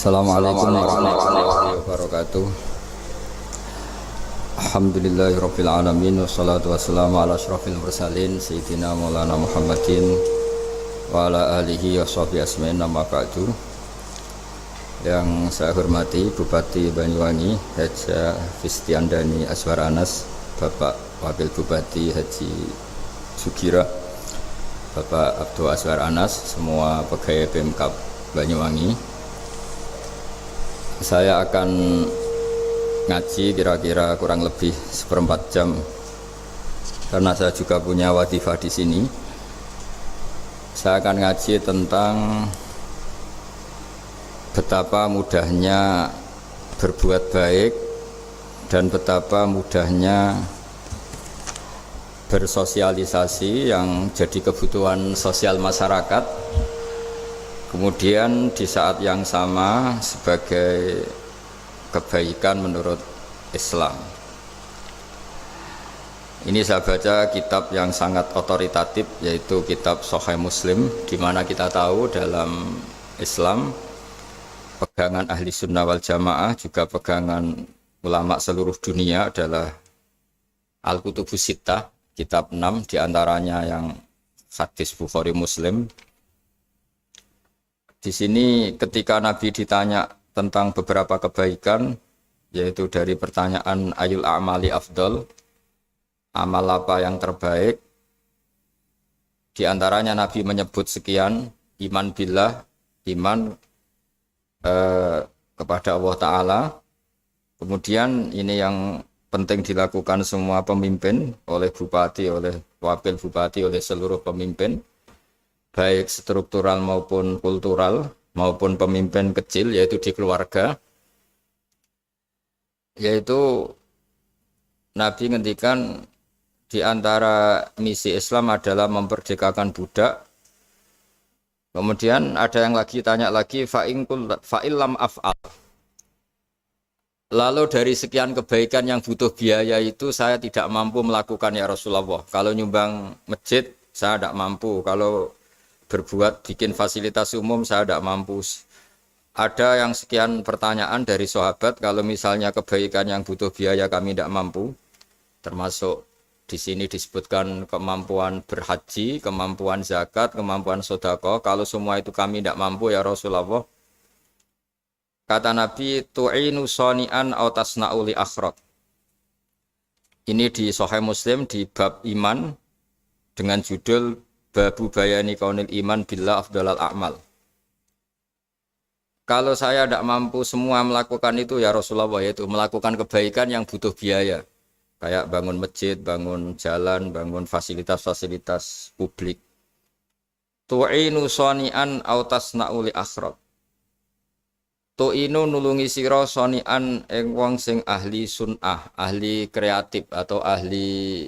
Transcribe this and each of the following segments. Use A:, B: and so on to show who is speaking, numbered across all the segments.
A: Assalamualaikum warahmatullahi wabarakatuh. Alhamdulillahirabbil alamin wassalatu wassalamu ala asyrofil mursalin sayyidina Maulana Muhammadin wa ala alihi washabihi asmain amma ba'du. Yang saya hormati Bupati Banyuwangi Haji Fistiandani Azwar Anas, Bapak Wakil Bupati Haji Sugira, Bapak Abdul Azwar Anas, semua pegawai Pemkab Banyuwangi. Saya akan ngaji kira-kira kurang lebih seperempat jam karena saya juga punya wadifah di sini. Saya akan ngaji tentang betapa mudahnya berbuat baik dan betapa mudahnya bersosialisasi yang jadi kebutuhan sosial masyarakat. Kemudian di saat yang sama sebagai kebaikan menurut Islam. Ini saya baca kitab yang sangat otoritatif, yaitu kitab Sahih Muslim, di mana kita tahu dalam Islam pegangan ahli sunnah wal jamaah juga pegangan ulama seluruh dunia adalah Al-Kutubus Sittah, kitab 6 diantaranya yang hadis Bukhari Muslim. Di sini ketika Nabi ditanya tentang beberapa kebaikan, yaitu dari pertanyaan ayul a'mali afdol, amal apa yang terbaik, di antaranya Nabi menyebut sekian: iman billah, iman kepada Allah Ta'ala. Kemudian ini yang penting dilakukan semua pemimpin, oleh bupati, oleh wakil bupati, oleh seluruh pemimpin, baik struktural maupun kultural, maupun pemimpin kecil, yaitu di keluarga. Yaitu Nabi ngendikan di antara misi Islam adalah memperdekakan budak. Kemudian ada yang lagi tanya lagi, fa'illam af'al. Lalu dari sekian kebaikan yang butuh biaya itu saya tidak mampu melakukan ya Rasulullah. Kalau nyumbang masjid saya tidak mampu, kalau berbuat bikin fasilitas umum saya tidak mampu. Ada yang sekian pertanyaan dari sahabat, kalau misalnya kebaikan yang butuh biaya kami tidak mampu, termasuk di sini disebutkan kemampuan berhaji, kemampuan zakat, kemampuan sedekah, kalau semua itu kami tidak mampu ya Rasulullah. Kata Nabi, tu'inu shani'an aw tasna'u li akhraq. Ini di Sahih Muslim di bab iman dengan judul Babu bayani kaunil iman billah afdalal a'mal. Kalau saya tidak mampu semua melakukan itu ya Rasulullah, yaitu melakukan kebaikan yang butuh biaya, kayak bangun masjid, bangun jalan, bangun fasilitas-fasilitas publik. Tu'inu shani'an aw tasna'u li akhraq. Tu'inu nulungi sira shani'an ing wong sing ahli sun'ah, ahli kreatif, atau ahli,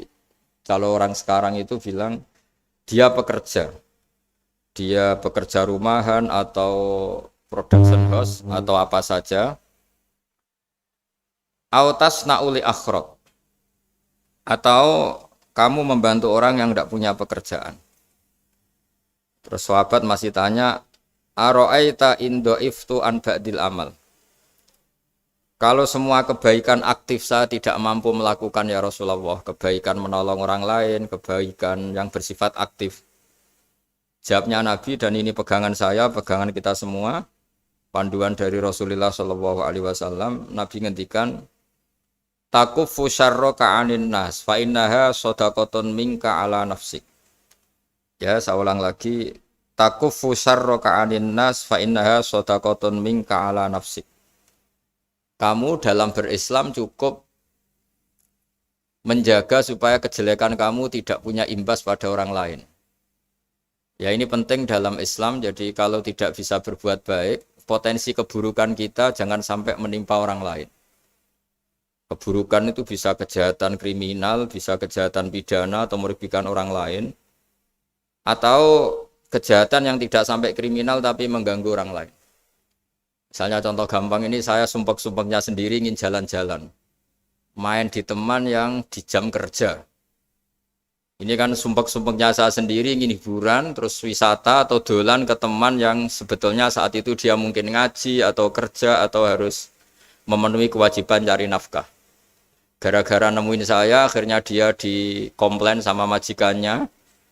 A: kalau orang sekarang itu bilang dia pekerja rumahan atau production house atau apa saja. Autas nauli akhraq, atau kamu membantu orang yang tidak punya pekerjaan. Terus sahabat masih tanya, aro'aita indo iftu an ba'dil amal. Kalau semua kebaikan aktif saya tidak mampu melakukan ya Rasulullah, kebaikan menolong orang lain, kebaikan yang bersifat aktif. Jawabnya Nabi, dan ini pegangan saya, pegangan kita semua, panduan dari Rasulullah SAW, Nabi ngendikan, takufu syarro ka'anin nas, fa innaha sodakotun minka ala nafsik. Ya, saya ulang lagi, takufu syarro ka'anin nas, fa innaha sodakotun minka ala nafsik. Kamu dalam berislam cukup menjaga supaya kejelekan kamu tidak punya imbas pada orang lain. Ya, ini penting dalam Islam. Jadi kalau tidak bisa berbuat baik, potensi keburukan kita jangan sampai menimpa orang lain. Keburukan itu bisa kejahatan kriminal, bisa kejahatan pidana atau merugikan orang lain, atau kejahatan yang tidak sampai kriminal tapi mengganggu orang lain. Misalnya contoh gampang ini, saya sumpek-sumpeknya sendiri ingin jalan-jalan, main di teman yang di jam kerja. Ini kan sumpek-sumpeknya saya sendiri ingin hiburan, terus wisata atau dolan ke teman yang sebetulnya saat itu dia mungkin ngaji atau kerja atau harus memenuhi kewajiban cari nafkah. Gara-gara nemuin saya, akhirnya dia dikomplain sama majikannya,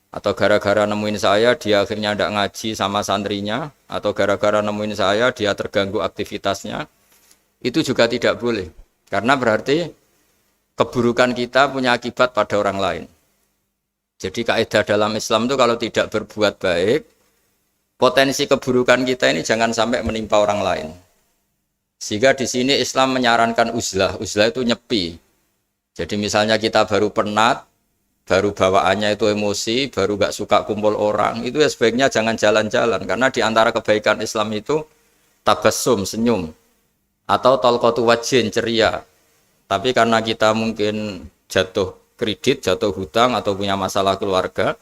A: atau gara-gara nemuin saya, dia akhirnya tidak ngaji sama santrinya, atau gara-gara nemuin saya, dia terganggu aktivitasnya. Itu juga tidak boleh, karena berarti keburukan kita punya akibat pada orang lain. Jadi kaidah dalam Islam itu kalau tidak berbuat baik, potensi keburukan kita ini jangan sampai menimpa orang lain. Sehingga di sini Islam menyarankan uzlah. Uzlah itu nyepi. Jadi misalnya kita baru penat, baru bawaannya itu emosi, baru gak suka kumpul orang, itu ya sebaiknya jangan jalan-jalan. Karena di antara kebaikan Islam itu tabassum, senyum. Atau talqatu wajhin, ceria. Tapi karena kita mungkin jatuh kredit, jatuh hutang atau punya masalah keluarga,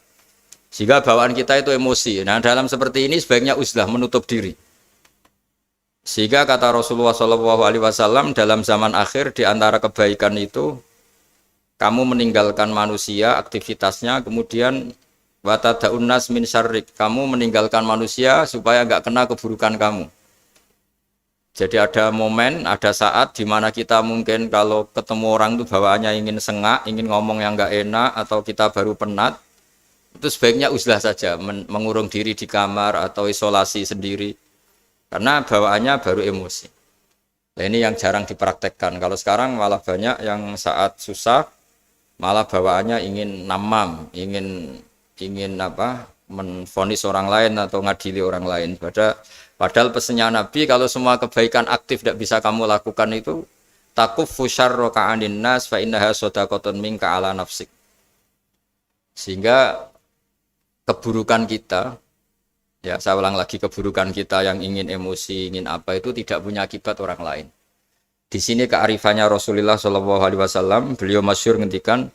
A: sehingga bawaan kita itu emosi. Nah, dalam seperti ini sebaiknya uzlah, menutup diri. Sehingga kata Rasulullah SAW dalam zaman akhir di antara kebaikan itu kamu meninggalkan manusia aktivitasnya, kemudian watadaun nas min syarrik, kamu meninggalkan manusia supaya enggak kena keburukan kamu. Jadi ada momen, ada saat di mana kita mungkin kalau ketemu orang itu bawaannya ingin sengak, ingin ngomong yang enggak enak, atau kita baru penat, itu sebaiknya uzlah saja, mengurung diri di kamar atau isolasi sendiri, karena bawaannya baru emosi. Nah, ini yang jarang dipraktekkan. Kalau sekarang malah banyak yang saat susah, malah bawaannya ingin namam, ingin menvonis orang lain atau ngadili orang lain. Padahal pesannya Nabi, kalau semua kebaikan aktif tidak bisa kamu lakukan itu, takuffu syarra ka'anin nas fa innaha shadaqatun minka ala nafsik. Sehingga keburukan kita, ya saya ulang lagi, keburukan kita yang ingin emosi, ingin apa itu tidak punya akibat orang lain. Di sini kearifannya Rasulullah SAW, beliau masyhur ngendikan,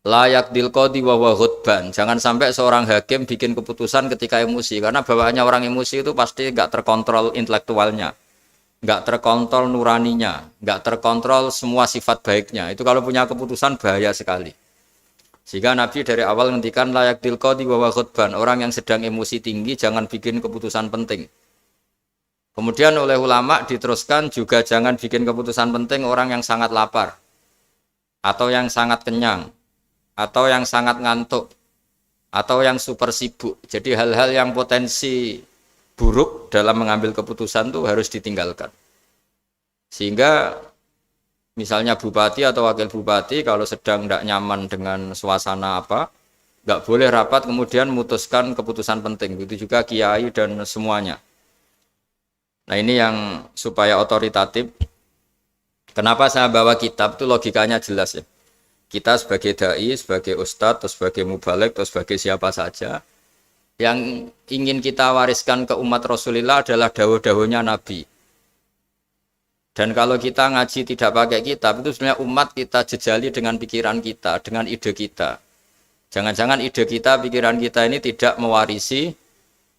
A: layak dilqodi wa ghadban. Jangan sampai seorang hakim bikin keputusan ketika emosi, karena bawaannya orang emosi itu pasti enggak terkontrol intelektualnya, enggak terkontrol nuraninya, enggak terkontrol semua sifat baiknya. Itu kalau punya keputusan bahaya sekali. Sehingga Nabi dari awal ngendikan layak dilqodi wa ghadban. Orang yang sedang emosi tinggi jangan bikin keputusan penting. Kemudian oleh ulama diteruskan juga jangan bikin keputusan penting orang yang sangat lapar atau yang sangat kenyang, atau yang sangat ngantuk, atau yang super sibuk. Jadi hal-hal yang potensi buruk dalam mengambil keputusan itu harus ditinggalkan. Sehingga misalnya bupati atau wakil bupati kalau sedang tidak nyaman dengan suasana apa, nggak boleh rapat kemudian memutuskan keputusan penting. Begitu juga kiai dan semuanya. Nah ini yang supaya otoritatif. Kenapa saya bawa kitab itu logikanya jelas ya. Kita sebagai dai, sebagai ustadz, atau sebagai mubaligh, atau sebagai siapa saja, yang ingin kita wariskan ke umat Rasulullah adalah dawuh-dawuhnya Nabi. Dan kalau kita ngaji tidak pakai kitab, itu sebenarnya umat kita jejali dengan pikiran kita, dengan ide kita. Jangan-jangan ide kita, pikiran kita ini tidak mewarisi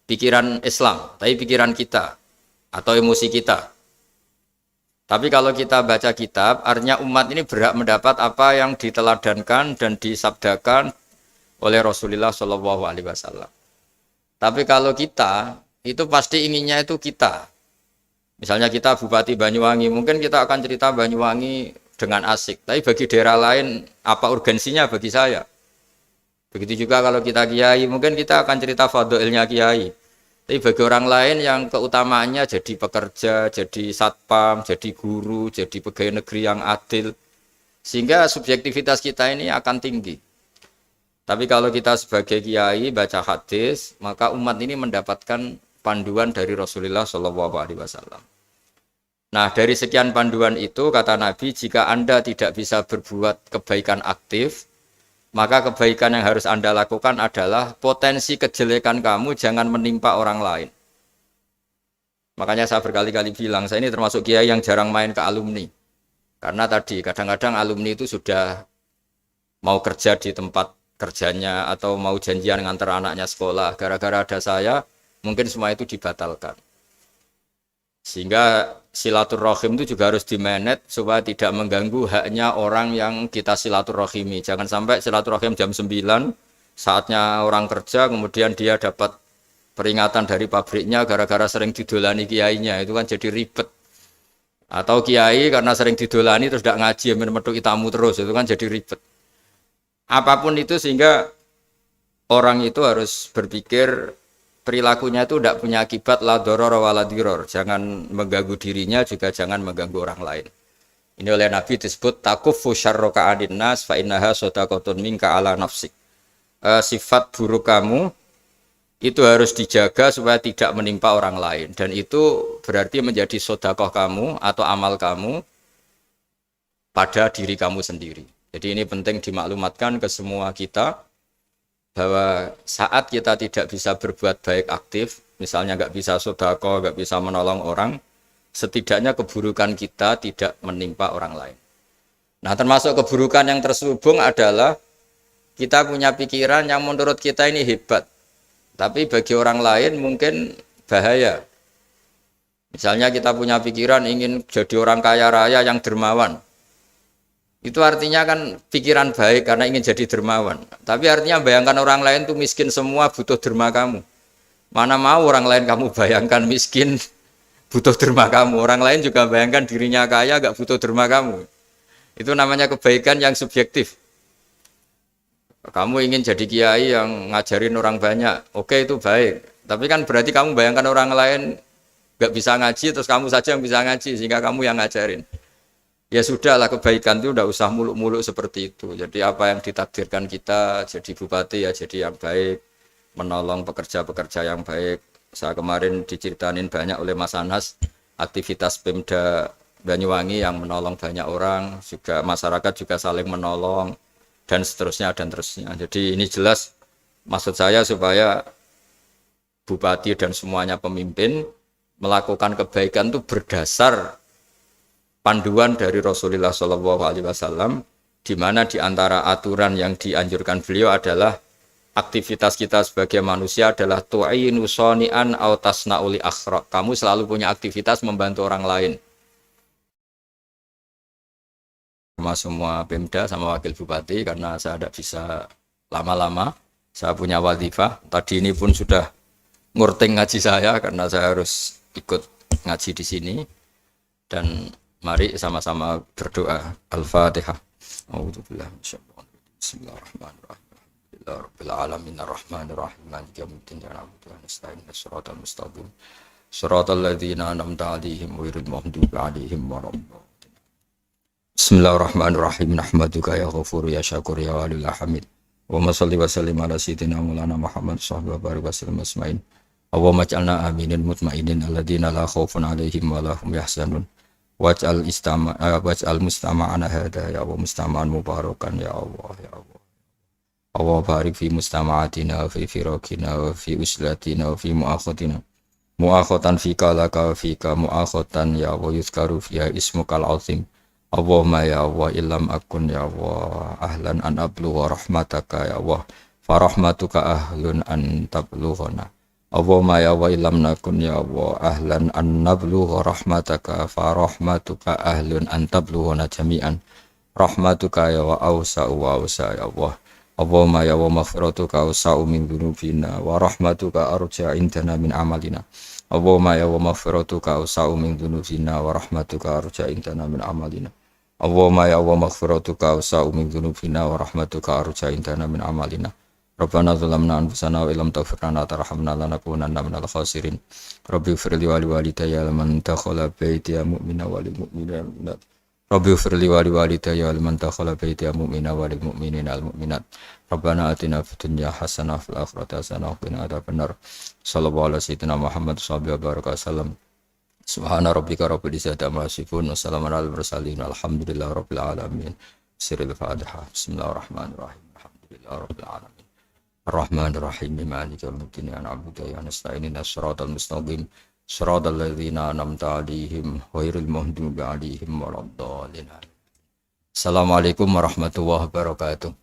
A: pikiran Islam, tapi pikiran kita atau emosi kita. Tapi kalau kita baca kitab, artinya umat ini berhak mendapat apa yang diteladankan dan disabdakan oleh Rasulullah SAW. Tapi kalau kita, itu pasti inginnya itu kita. Misalnya kita Bupati Banyuwangi, mungkin kita akan cerita Banyuwangi dengan asik. Tapi bagi daerah lain, apa urgensinya bagi saya? Begitu juga kalau kita kiai, mungkin kita akan cerita fadhilnya kiai. Tapi bagi orang lain yang keutamaannya jadi pekerja, jadi satpam, jadi guru, jadi pegawai negeri yang adil. Sehingga subjektivitas kita ini akan tinggi. Tapi kalau kita sebagai kiai baca hadis, maka umat ini mendapatkan panduan dari Rasulullah SAW. Nah, dari sekian panduan itu, kata Nabi, jika Anda tidak bisa berbuat kebaikan aktif, maka kebaikan yang harus Anda lakukan adalah potensi kejelekan kamu jangan menimpa orang lain. Makanya saya berkali-kali bilang, saya ini termasuk kiai yang jarang main ke alumni. Karena tadi, kadang-kadang alumni itu sudah mau kerja di tempat kerjanya atau mau janjian ngantar anaknya sekolah. Gara-gara ada saya, mungkin semua itu dibatalkan. Sehingga silaturahim itu juga harus dimanage supaya tidak mengganggu haknya orang yang kita silaturahimi. Jangan sampai silaturahim jam 9, saatnya orang kerja, kemudian dia dapat peringatan dari pabriknya gara-gara sering didolani kiainya. Itu kan jadi ribet. Atau kiai karena sering didolani terus tidak ngaji, menutupi tamu terus, itu kan jadi ribet. Apapun itu sehingga orang itu harus berpikir perilakunya itu tidak punya akibat la doror wala diror. Jangan mengganggu dirinya juga jangan mengganggu orang lain. Ini oleh Nabi disebut takuffu syarroka adin nas fa innaha sodakotun minka ala nafsik. Sifat buruk kamu itu harus dijaga supaya tidak menimpa orang lain. Dan itu berarti menjadi sodakoh kamu atau amal kamu pada diri kamu sendiri. Jadi ini penting dimaklumatkan ke semua kita bahwa saat kita tidak bisa berbuat baik aktif, misalnya nggak bisa sedekah, nggak bisa menolong orang, setidaknya keburukan kita tidak menimpa orang lain. Nah, termasuk keburukan yang terselubung adalah kita punya pikiran yang menurut kita ini hebat, tapi bagi orang lain mungkin bahaya. Misalnya kita punya pikiran ingin jadi orang kaya raya yang dermawan. Itu artinya kan pikiran baik karena ingin jadi dermawan. Tapi artinya bayangkan orang lain tuh miskin semua butuh derma kamu. Mana mau orang lain kamu bayangkan miskin butuh derma kamu. Orang lain juga bayangkan dirinya kaya gak butuh derma kamu. Itu namanya kebaikan yang subjektif. Kamu ingin jadi kiai yang ngajarin orang banyak. Oke, itu baik. Tapi kan berarti kamu bayangkan orang lain gak bisa ngaji terus kamu saja yang bisa ngaji sehingga kamu yang ngajarin. Ya sudahlah, kebaikan itu udah usah muluk-muluk seperti itu. Jadi apa yang ditakdirkan kita jadi bupati ya jadi yang baik, menolong pekerja-pekerja yang baik. Saya kemarin diceritain banyak oleh Mas Anas aktivitas Pemda Banyuwangi yang menolong banyak orang, juga masyarakat juga saling menolong dan seterusnya dan terusnya. Jadi ini jelas maksud saya supaya bupati dan semuanya pemimpin melakukan kebaikan itu berdasar panduan dari Rasulullah SAW, di mana di antara aturan yang dianjurkan beliau adalah aktivitas kita sebagai manusia adalah tu'inu soni'an au tasna'uli akhra. Kamu selalu punya aktivitas membantu orang lain. Sama semua Pemda sama wakil bupati karena saya tidak bisa lama-lama. Saya punya wadifah. Tadi ini pun sudah ngurting ngaji saya karena saya harus ikut ngaji di sini. Dan mari sama-sama berdoa. Al-Fatihah. A'udzubillahi minasyaitonir rajim. Bismillahirrahmanirrahim. Alhamdulillahirabbil alamin arrahmanirrahim maliki yaumiddin iyyaka na'budu wa nasta'in ihdinas mustaqim. Shiratal ladzina an'amta 'alaihim ghairil maghdubi 'alaihim waladdallin. Bismillahirrahmanirrahim. Nahmaduka ya ghafur ya syakur ya walil hamid. Wa shalli wa sallim ala sayyidina maulana Muhammad sallallahu alaihi wasallam asma'in. Allahumma ij'alna aminin mutmainin alladzina la khaufun 'alaihim wa la hum yahzanun. Waj'al mustama'ana hada ya Allah mustama'an mubarakan ya Allah ya Allah. Allah barik fi mustama'atina wa fi firaqina wa fi uslatina wa fi mu'akhatina. Mu'akhatan fika laka wa fika mu'akhatan ya Allah yuzkaru fiha ismukal azim. Allahumma ya Allah illam akun ya Allah ahlan an ablugha rahmataka ya Allah. Farahmatuka ahlun an tablughana. Allahumma ya wa illam nakun ya Allah ahlan an nablugha rahmataka fa rahmatuka ahlun an tablughana jami'an rahmatuka ya wa awsa ya Allah. Allahumma ya wa maghfiratuka awsa'u min dhunubina wa rahmatuka arja indana min amalina. Allahumma ya wa maghfiratuka awsa'u min dhunubina wa rahmatuka arja indana min amalina. Allahumma ya wa maghfiratuka awsa'u min dhunubina wa rahmatuka arja indana min amalina. Rabbana zalamna anfusana wa illam taghfir lana tarhamna lanakunanna minal khasirin. Rabbi ighfir li wa liwalidayya liman dakhala baitiya mu'mina wa lil mu'minina. Rabbi ighfir li wa liwalidayya liman dakhala baitiya mu'mina wa lil mu'minina wal mu'minat. Rabbana atina fid dunya hasanah wa fil akhirati hasanah wa qina adzabannar. Sallallahu ala sayyidina Muhammad sallallahu alaihi wasallam. Subhana rabbika rabbil izzati amma yasifun wa salamun alal mursalin walhamdulillahi rabbil alamin. Sirrul Fatihah. Bismillahirrahmanirrahim. Alhamdulillahi rabbil alamin. Ar-Rahmanir-Rahim Maliki yaumiddin ya na'budu wa nasta'in ihdinas siratal mustaqim siratal ladzina an'amta 'alaihim ghairil maghdubi 'alaihim waladdallin. Assalamualaikum warahmatullahi wabarakatuh.